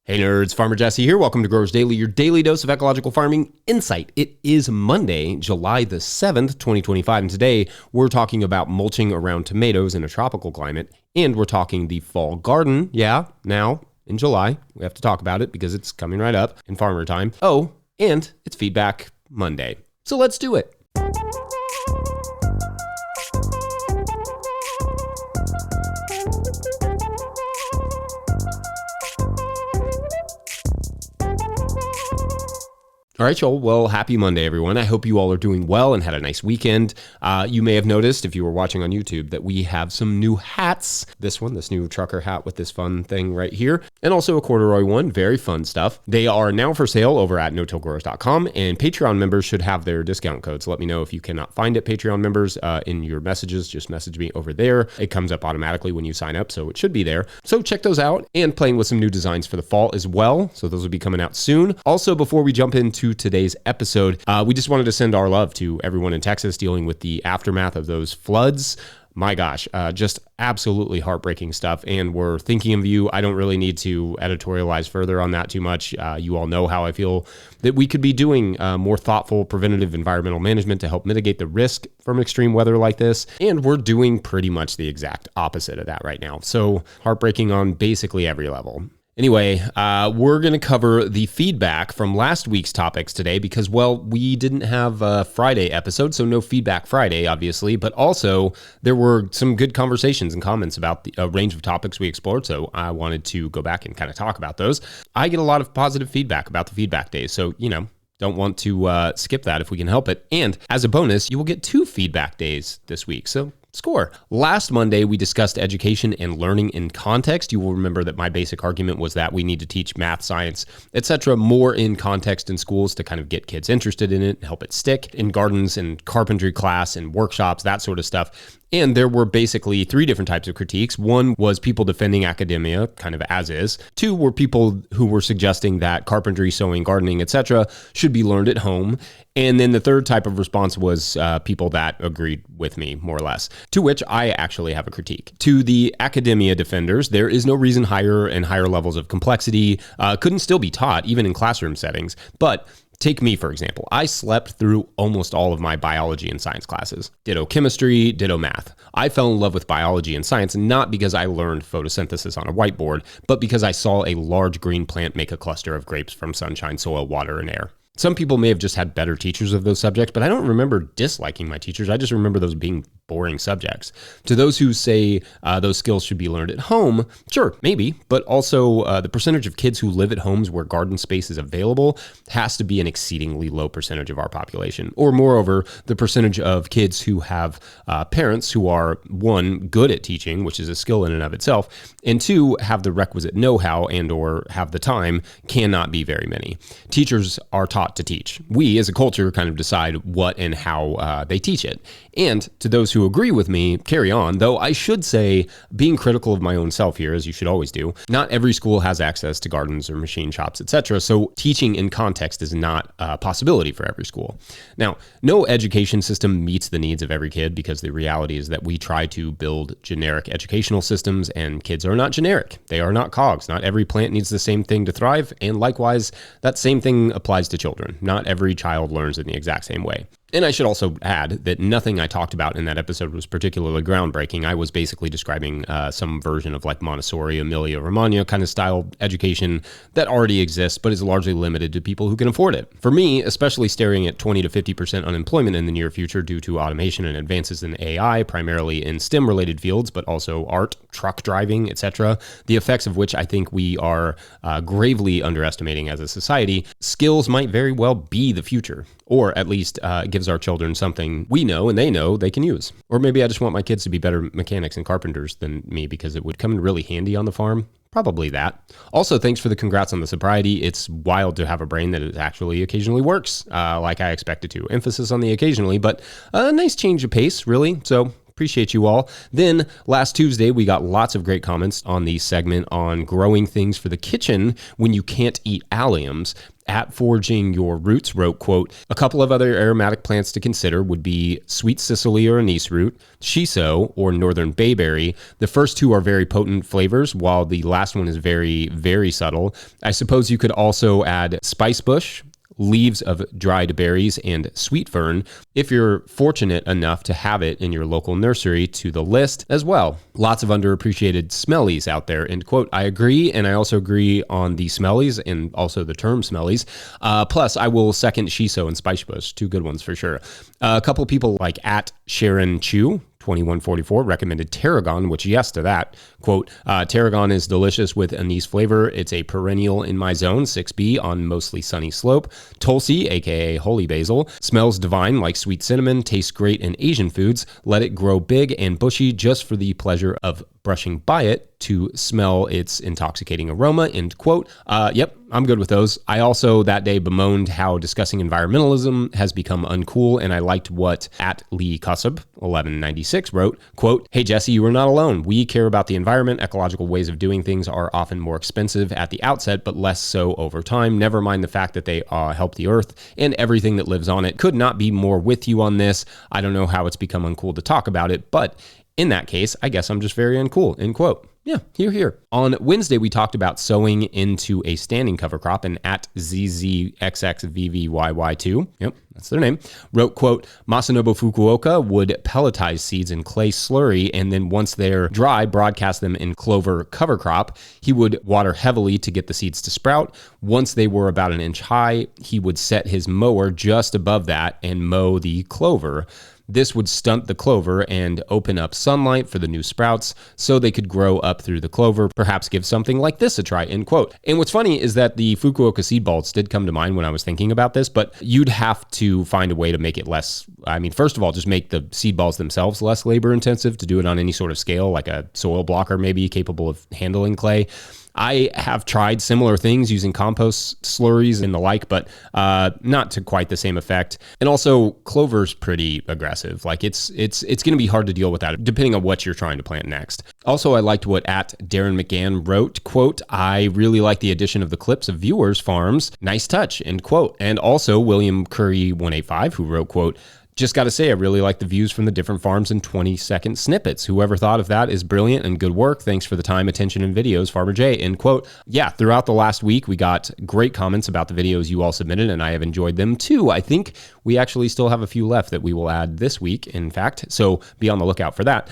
Hey nerds, Farmer Jesse here. Welcome to Growers Daily, your daily dose of ecological farming insight. It is Monday, July the 7th, 2025, and today we're talking about mulching around tomatoes in a tropical climate, and we're talking the fall garden. Yeah, now in July, we have to talk about it because it's coming right up in farmer time. Oh, and it's Feedback Monday. So let's do it. All right, y'all. Well, happy Monday, everyone. I hope you all are doing well and had a nice weekend. You may have noticed, if you were watching on YouTube, that we have some new hats. This new trucker hat with this fun thing right here, and also a corduroy one. Very fun stuff. They are now for sale over at no-tillgrowers.com, and Patreon members should have their discount code. So let me know if you cannot find it, Patreon members, in your messages. Just message me over there. It comes up automatically when you sign up, so it should be there. So check those out, and playing with some new designs for the fall as well. So those will be coming out soon. Also, before we jump into today's episode, we just wanted to send our love to everyone in Texas dealing with the aftermath of those floods. My gosh, just absolutely heartbreaking stuff. And we're thinking of you. I don't really need to editorialize further on that too much. You all know how I feel that we could be doing more thoughtful preventative environmental management to help mitigate the risk from extreme weather like this. And we're doing pretty much the exact opposite of that right now. So heartbreaking on basically every level. Anyway, we're going to cover the feedback from last week's topics today because, well, we didn't have a Friday episode, so no Feedback Friday, obviously, but also there were some good conversations and comments about the range of topics we explored, so I wanted to go back and kind of talk about those. I get a lot of positive feedback about the feedback days, so, don't want to skip that if we can help it. And as a bonus, you will get 2 feedback days this week, so score. Last Monday, we discussed education and learning in context. You will remember that my basic argument was that we need to teach math, science, etc. more in context in schools to kind of get kids interested in it and help it stick in gardens and carpentry class and workshops, that sort of stuff. And there were basically 3 different types of critiques. 1 was people defending academia, kind of as is. 2 were people who were suggesting that carpentry, sewing, gardening, etc. should be learned at home. And then the 3rd type of response was people that agreed with me, more or less, to which I actually have a critique. To the academia defenders, there is no reason higher and higher levels of complexity couldn't still be taught, even in classroom settings. But take me, for example. I slept through almost all of my biology and science classes. Ditto chemistry, ditto math. I fell in love with biology and science not because I learned photosynthesis on a whiteboard, but because I saw a large green plant make a cluster of grapes from sunshine, soil, water, and air. Some people may have just had better teachers of those subjects, but I don't remember disliking my teachers. I just remember those being boring subjects. To those who say those skills should be learned at home, sure, maybe, but also the percentage of kids who live at homes where garden space is available has to be an exceedingly low percentage of our population. Or moreover, the percentage of kids who have parents who are, 1, good at teaching, which is a skill in and of itself, and 2, have the requisite know-how and or have the time, cannot be very many. Teachers are taught to teach. We, as a culture, kind of decide what and how they teach it. And to those who agree with me, carry on, though I should say, being critical of my own self here, as you should always do, not every school has access to gardens or machine shops, etc. So teaching in context is not a possibility for every school. Now, no education system meets the needs of every kid because the reality is that we try to build generic educational systems and kids are not generic. They are not cogs. Not every plant needs the same thing to thrive. And likewise, that same thing applies to children. Not every child learns in the exact same way. And I should also add that nothing I talked about in that episode was particularly groundbreaking. I was basically describing some version of like Montessori, Emilia-Romagna kind of style education that already exists, but is largely limited to people who can afford it. For me, especially staring at 20 to 50% unemployment in the near future due to automation and advances in AI, primarily in STEM-related fields, but also art, truck driving, etc., the effects of which I think we are gravely underestimating as a society, skills might very well be the future, or at least gives our children something we know and they know they can use. Or maybe I just want my kids to be better mechanics and carpenters than me because it would come in really handy on the farm. Probably that. Also, thanks for the congrats on the sobriety. It's wild to have a brain that actually occasionally works, like I expected to. Emphasis on the occasionally, but a nice change of pace, really. So Appreciate you all. Then last Tuesday, we got lots of great comments on the segment on growing things for the kitchen when you can't eat alliums. At Foraging Your Roots wrote, quote, a couple of other aromatic plants to consider would be sweet cicely or anise root, shiso or northern bayberry. The first two are very potent flavors, while the last one is very, very subtle. I suppose you could also add spicebush, leaves of dried berries, and sweet fern, if you're fortunate enough to have it in your local nursery, to the list as well. Lots of underappreciated smellies out there, end quote. I agree, and I also agree on the smellies and also the term smellies. Plus, I will second shiso and spicebush, two good ones for sure. A couple of people like at Sharon Chu, 2144 recommended tarragon, which yes to that. Quote, tarragon is delicious with anise flavor. It's a perennial in my zone, 6B on mostly sunny slope. Tulsi, aka holy basil, smells divine like sweet cinnamon, tastes great in Asian foods. Let it grow big and bushy just for the pleasure of brushing by it to smell its intoxicating aroma, end quote. Yep, I'm good with those. I also that day bemoaned how discussing environmentalism has become uncool, and I liked what at Lee Cussub, 1196, wrote, quote, hey Jesse, you are not alone. We care about the environment. Ecological ways of doing things are often more expensive at the outset, but less so over time. Never mind the fact that they help the earth and everything that lives on it. Could not be more with you on this. I don't know how it's become uncool to talk about it, but in that case, I guess I'm just very uncool, end quote. Yeah, here. On Wednesday, we talked about sowing into a standing cover crop, and at ZZXXVVYY2, yep, that's their name, wrote, quote, Masanobu Fukuoka would pelletize seeds in clay slurry, and then once they're dry, broadcast them in clover cover crop. He would water heavily to get the seeds to sprout. Once they were about an inch high, he would set his mower just above that and mow the clover. This would stunt the clover and open up sunlight for the new sprouts so they could grow up through the clover, perhaps give something like this a try, end quote. And what's funny is that the Fukuoka seed balls did come to mind when I was thinking about this, but you'd have to find a way to make it less, first of all, just make the seed balls themselves less labor intensive to do it on any sort of scale, like a soil blocker maybe capable of handling clay. I have tried similar things using compost slurries and the like, but not to quite the same effect. And also, clover's pretty aggressive. Like it's going to be hard to deal with that, depending on what you're trying to plant next. Also, I liked what at Darren McGann wrote, quote, I really like the addition of the clips of viewers' farms. Nice touch, end quote. And also, William Curry 185, who wrote, quote, just got to say, I really like the views from the different farms in 20-second snippets. Whoever thought of that is brilliant and good work. Thanks for the time, attention, and videos, Farmer J, end quote. Yeah, throughout the last week, we got great comments about the videos you all submitted, and I have enjoyed them too. I think we actually still have a few left that we will add this week, in fact, so be on the lookout for that.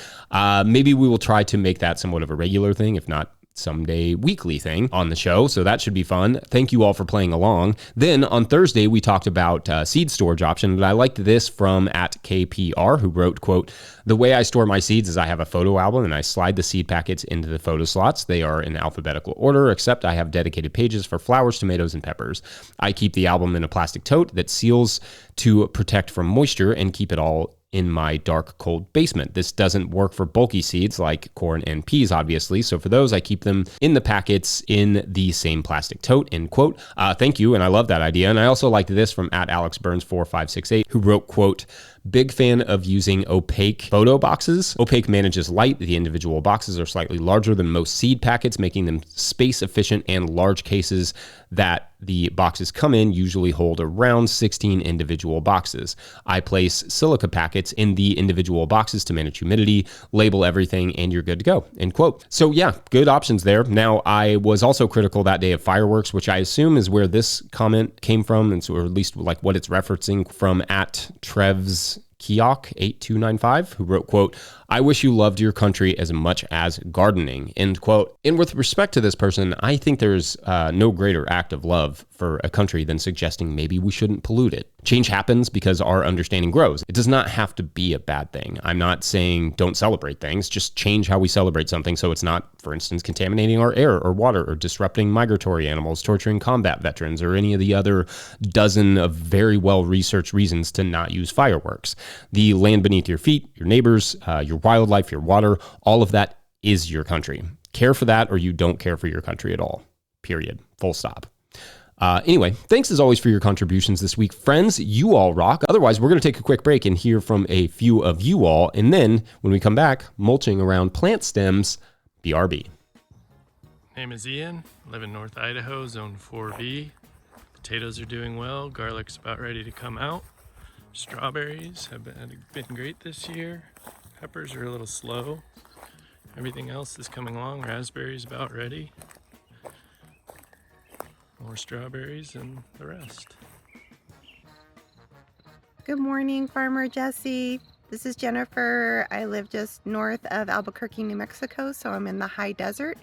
Maybe we will try to make that somewhat of a regular thing, if not someday weekly thing on the show, so that should be fun. Thank you all for playing along. Then on Thursday, we talked about seed storage option, and I liked this from at KPR, who wrote, quote, the way I store my seeds is I have a photo album and I slide the seed packets into the photo slots. They are in alphabetical order, except I have dedicated pages for flowers, tomatoes, and peppers. I keep the album in a plastic tote that seals to protect from moisture and keep it all in my dark, cold basement. This doesn't work for bulky seeds like corn and peas, obviously. So for those, I keep them in the packets in the same plastic tote, end quote. Thank you, and I love that idea. And I also liked this from at AlexBurns4568, who wrote, quote, big fan of using opaque photo boxes. Opaque manages light. The individual boxes are slightly larger than most seed packets, making them space efficient, and large cases that the boxes come in usually hold around 16 individual boxes. I place silica packets in the individual boxes to manage humidity, label everything, and you're good to go, end quote. So yeah, good options there. Now, I was also critical that day of fireworks, which I assume is where this comment came from, and so, or at least like what it's referencing from at Trev's Kiok 8295, who wrote, quote, I wish you loved your country as much as gardening, end quote. And with respect to this person, I think there's no greater act of love for a country than suggesting maybe we shouldn't pollute it. Change happens because our understanding grows. It does not have to be a bad thing. I'm not saying don't celebrate things, just change how we celebrate something so it's not, for instance, contaminating our air or water or disrupting migratory animals, torturing combat veterans, or any of the other dozen of very well-researched reasons to not use fireworks. The land beneath your feet, your neighbors, your wildlife, your water, all of that is your country. Care for that or you don't care for your country at all. Period. Full stop. Anyway, thanks as always for your contributions this week. Friends, you all rock. Otherwise, we're going to take a quick break and hear from a few of you all. And then when we come back, mulching around plant stems, BRB. Name is Ian, live in North Idaho, Zone 4B. Potatoes are doing well, garlic's about ready to come out. Strawberries have been great this year. Peppers are a little slow. Everything else is coming along. Raspberries about ready. More strawberries and the rest. Good morning, Farmer Jesse. This is Jennifer. I live just north of Albuquerque, New Mexico, so I'm in the high desert,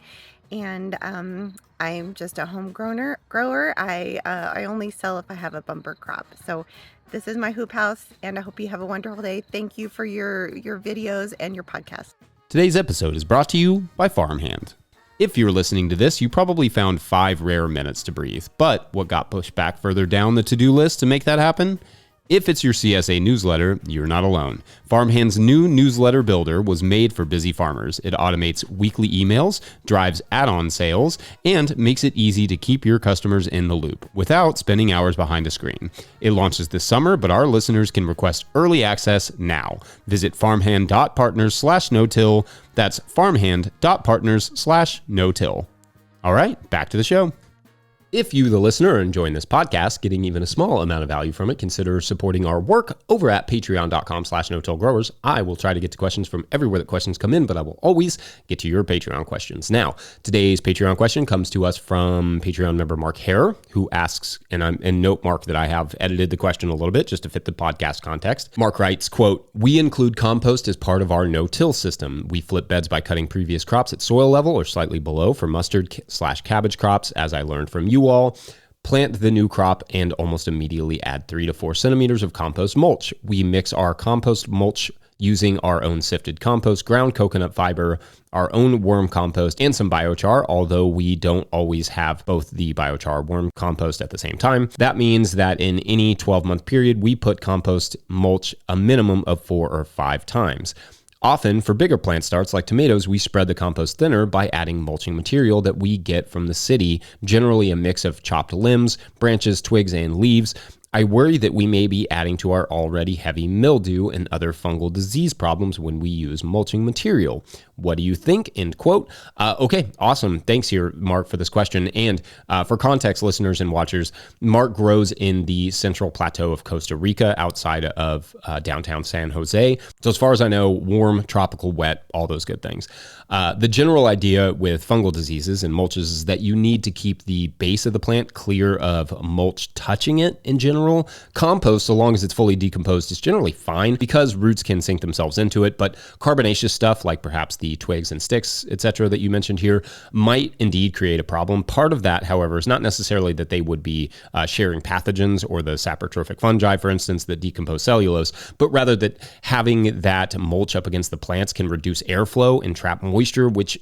and I'm just a home grower. I only sell if I have a bumper crop. So this is my hoop house, and I hope you have a wonderful day. Thank you for your videos and your podcast. Today's episode is brought to you by Farmhand. If you're listening to this, you probably found 5 rare minutes to breathe. But what got pushed back further down the to-do list to make that happen? If it's your CSA newsletter, you're not alone. Farmhand's new newsletter builder was made for busy farmers. It automates weekly emails, drives add-on sales, and makes it easy to keep your customers in the loop without spending hours behind a screen. It launches this summer, but our listeners can request early access now. Visit farmhand.partners/no-till. That's farmhand.partners/no-till. All right, back to the show. If you, the listener, are enjoying this podcast, getting even a small amount of value from it, consider supporting our work over at patreon.com/no-till-growers. I will try to get to questions from everywhere that questions come in, but I will always get to your Patreon questions. Now, today's Patreon question comes to us from Patreon member Mark Hare, who asks, and note, Mark, that I have edited the question a little bit just to fit the podcast context. Mark writes, quote, "We include compost as part of our no-till system. We flip beds by cutting previous crops at soil level or slightly below for mustard/cabbage crops, as I learned from you all. Plant the new crop and almost immediately add 3 to 4 centimeters of compost mulch. We mix our compost mulch using our own sifted compost, ground coconut fiber, our own worm compost, and some biochar, although we don't always have both the biochar worm compost at the same time. That means that in any 12-month period, we put compost mulch a minimum of 4 or 5 times. Often, for bigger plant starts like tomatoes, we spread the compost thinner by adding mulching material that we get from the city, generally a mix of chopped limbs, branches, twigs, and leaves. I worry that we may be adding to our already heavy mildew and other fungal disease problems when we use mulching material. What do you think?" End quote. Okay, awesome. Thanks here, Mark, for this question. And for context, listeners and watchers, Mark grows in the central plateau of Costa Rica outside of downtown San Jose. So as far as I know, warm, tropical, wet, all those good things. The general idea with fungal diseases and mulches is that you need to keep the base of the plant clear of mulch touching it in general. Compost, so long as it's fully decomposed, is generally fine because roots can sink themselves into it, but carbonaceous stuff like perhaps the twigs and sticks, etc., that you mentioned here might indeed create a problem. Part of that, however, is not necessarily that they would be sharing pathogens or the saprotrophic fungi, for instance, that decompose cellulose, but rather that having that mulch up against the plants can reduce airflow and trap moisture, which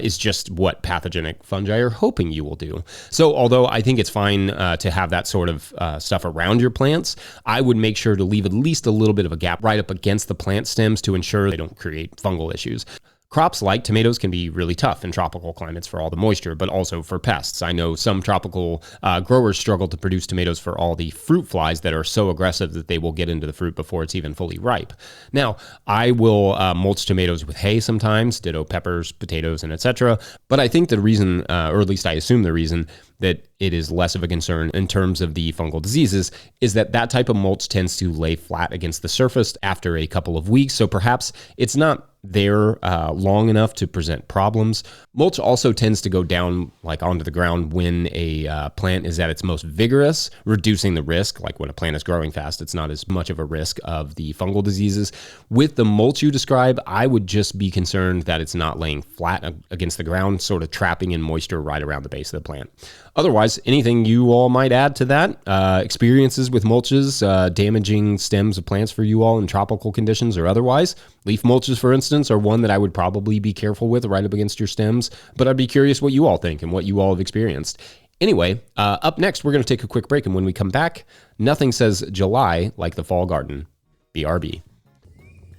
is just what pathogenic fungi are hoping you will do. So although I think it's fine to have that sort of stuff around your plants, I would make sure to leave at least a little bit of a gap right up against the plant stems to ensure they don't create fungal issues. Crops like tomatoes can be really tough in tropical climates for all the moisture, but also for pests. I know some tropical growers struggle to produce tomatoes for all the fruit flies that are so aggressive that they will get into the fruit before it's even fully ripe. Now, I will mulch tomatoes with hay sometimes, ditto peppers, potatoes, and etc. But I think the reason, or at least I assume the reason, that it is less of a concern in terms of the fungal diseases is that that type of mulch tends to lay flat against the surface after a couple of weeks, so perhaps it's not there long enough to present problems. Mulch also tends to go down like onto the ground when a plant is at its most vigorous, reducing the risk. Like when a plant is growing fast, it's not as much of a risk of the fungal diseases. With the mulch you describe, I would just be concerned that it's not laying flat against the ground, sort of trapping in moisture right around the base of the plant. Otherwise, anything you all might add to that? Experiences with mulches damaging stems of plants for you all in tropical conditions or otherwise? Leaf mulches, for instance, are one that I would probably be careful with right up against your stems, but I'd be curious what you all think and what you all have experienced. Anyway, up next, we're going to take a quick break, and when we come back, nothing says July like the fall garden. BRB.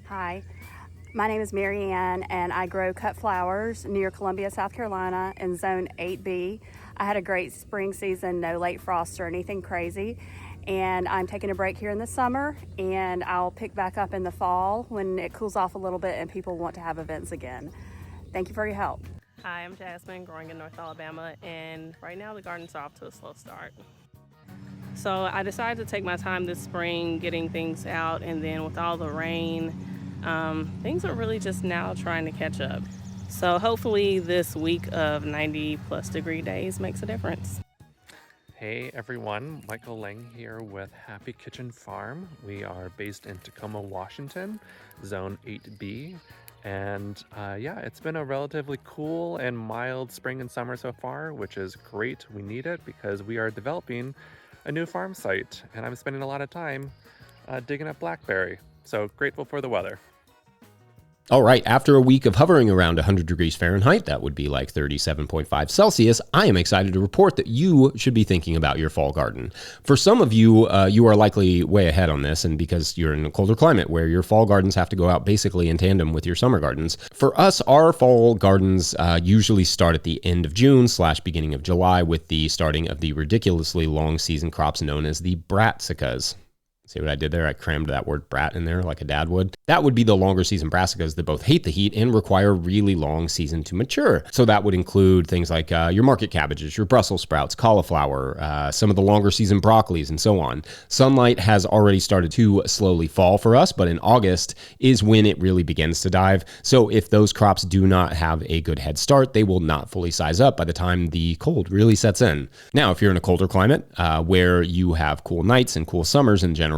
Hi, my name is Mary Ann, and I grow cut flowers near Columbia, South Carolina in Zone 8B. I had a great spring season, no late frost or anything crazy. And I'm taking a break here in the summer, and I'll pick back up in the fall when it cools off a little bit and people want to have events again. Thank you for your help. Hi, I'm Jasmine, growing in North Alabama, and right now the garden's off to a slow start. So I decided to take my time this spring getting things out, and then with all the rain, things are really just now trying to catch up. So hopefully this week of 90+ degree days makes a difference. Hey everyone, Michael Lang here with Happy Kitchen Farm. We are based in Tacoma, Washington, Zone 8B. And yeah, it's been a relatively cool and mild spring and summer so far, which is great. We need it because we are developing a new farm site, and I'm spending a lot of time digging up blackberry. So grateful for the weather. All right, after a week of hovering around 100 degrees Fahrenheit, that would be like 37.5 Celsius, I am excited to report that you should be thinking about your fall garden. For some of you, you are likely way ahead on this, and because you're in a colder climate where your fall gardens have to go out basically in tandem with your summer gardens. For us, our fall gardens usually start at the end of June / beginning of July with the starting of the ridiculously long season crops known as the brassicas. See what I did there? I crammed that word brat in there like a dad would. That would be the longer season brassicas that both hate the heat and require really long season to mature. So that would include things like your market cabbages, your Brussels sprouts, cauliflower, some of the longer season broccolis, and so on. Sunlight has already started to slowly fall for us, but in August is when it really begins to dive. So if those crops do not have a good head start, they will not fully size up by the time the cold really sets in. Now, if you're in a colder climate where you have cool nights and cool summers in general,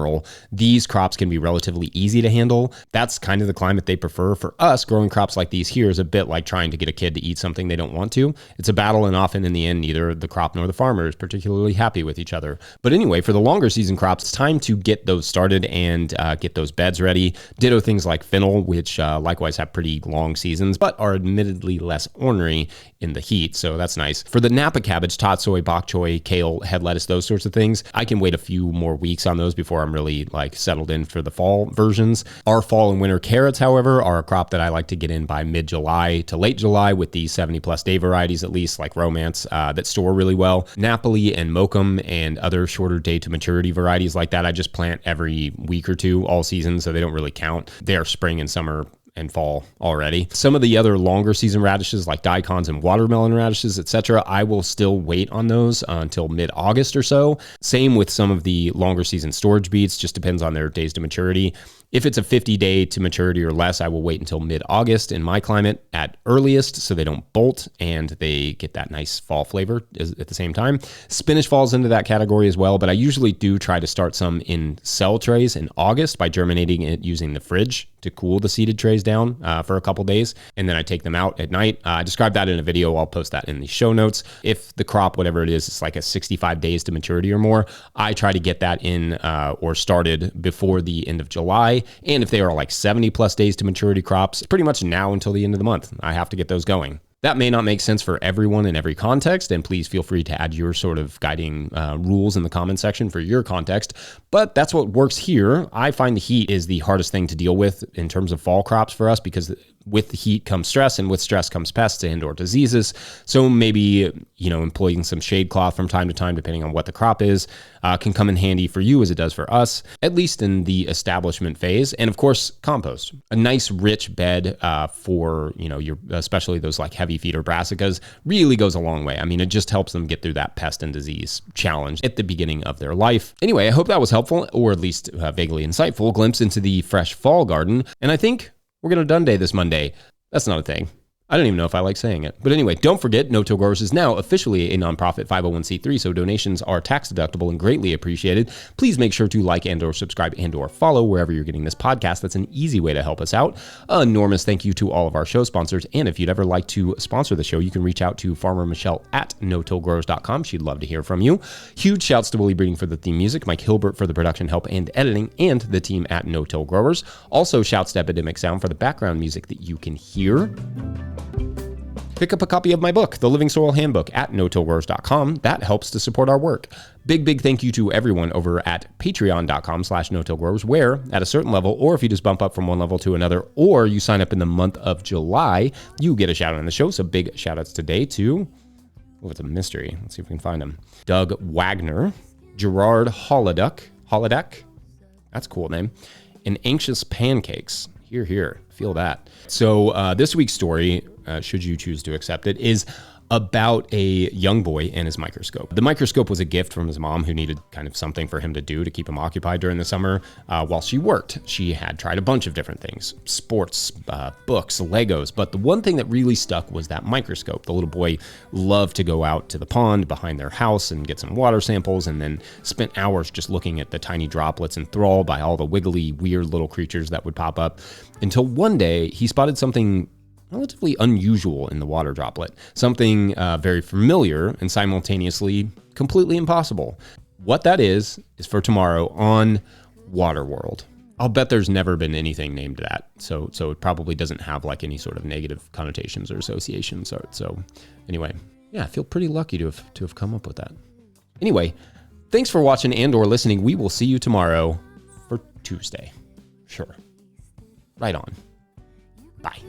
these crops can be relatively easy to handle. That's kind of the climate they prefer. For us, growing crops like these here is a bit like trying to get a kid to eat something they don't want to. It's a battle, and often in the end, neither the crop nor the farmer is particularly happy with each other. But anyway, for the longer season crops, it's time to get those started and get those beds ready. Ditto things like fennel, which likewise have pretty long seasons, but are admittedly less ornery in the heat, so that's nice. For the Napa cabbage, tatsoi, bok choy, kale, head lettuce, those sorts of things, I can wait a few more weeks on those before I'm really like settled in for the fall versions. Our fall and winter carrots, however, are a crop that I like to get in by mid-July to late July with the 70+ day varieties, at least like Romance, that store really well. Napoli and Mokum and other shorter day to maturity varieties like that, I just plant every week or two all season, so they don't really count. They are spring and summer and fall already. Some of the other longer season radishes like daikons and watermelon radishes, etc., I will still wait on those until mid-August or so. Same with some of the longer season storage beets, just depends on their days to maturity. If it's a 50-day to maturity or less, I will wait until mid-August in my climate at earliest so they don't bolt and they get that nice fall flavor at the same time. Spinach falls into that category as well, but I usually do try to start some in cell trays in August by germinating it using the fridge to cool the seeded trays down for a couple days, and then I take them out at night. I described that in a video. I'll post that in the show notes. If the crop, whatever it is, it's like a 65 days to maturity or more, I try to get that in or started before the end of July. And if they are like 70+ days to maturity crops, pretty much now until the end of the month, I have to get those going. That may not make sense for everyone in every context, and please feel free to add your sort of guiding rules in the comment section for your context, but that's what works here. I find the heat is the hardest thing to deal with in terms of fall crops for us because with the heat comes stress, and with stress comes pests and or diseases. So maybe, employing some shade cloth from time to time, depending on what the crop is, can come in handy for you as it does for us, at least in the establishment phase. And of course, compost. A nice rich bed for, your, especially those like heavy feeder brassicas really goes a long way. I mean, it just helps them get through that pest and disease challenge at the beginning of their life. Anyway, I hope that was helpful, or at least vaguely insightful glimpse into the fresh fall garden. And I think we're going to done day this Monday. That's not a thing. I don't even know if I like saying it. But anyway, don't forget, No Till Growers is now officially a nonprofit 501c3, so donations are tax deductible and greatly appreciated. Please make sure to like and or subscribe and or follow wherever you're getting this podcast. That's an easy way to help us out. An enormous thank you to all of our show sponsors. And if you'd ever like to sponsor the show, you can reach out to Farmer Michelle at notillgrowers.com. She'd love to hear from you. Huge shouts to Willie Breeding for the theme music, Mike Hilbert for the production help and editing, and the team at No Till Growers. Also shouts to Epidemic Sound for the background music that you can hear. Pick up a copy of my book, The Living Soil Handbook, at notillgrowers.com. That helps to support our work. Big thank you to everyone over at patreon.com/notillgrowers, where at a certain level, or if you just bump up from one level to another, or you sign up in the month of July, you get a shout out on the show. So big shout outs today to Oh, it's a mystery. Let's see if we can find him. Doug Wagner, Gerard Holodeck. That's a cool name. And Anxious Pancakes. Here. Feel that. So this week's story, should you choose to accept it, is about a young boy and his microscope. The microscope was a gift from his mom, who needed kind of something for him to do to keep him occupied during the summer while she worked. She had tried a bunch of different things, sports, books, Legos, but the one thing that really stuck was that microscope. The little boy loved to go out to the pond behind their house and get some water samples, and then spent hours just looking at the tiny droplets, enthralled by all the wiggly, weird little creatures that would pop up, until one day he spotted something relatively unusual in the water droplet. Something very familiar and simultaneously completely impossible. What that is for tomorrow on Waterworld. I'll bet there's never been anything named that. So it probably doesn't have like any sort of negative connotations or associations. So anyway, yeah, I feel pretty lucky to have come up with that. Anyway, thanks for watching and or listening. We will see you tomorrow for Tuesday. Sure. Right on. Bye.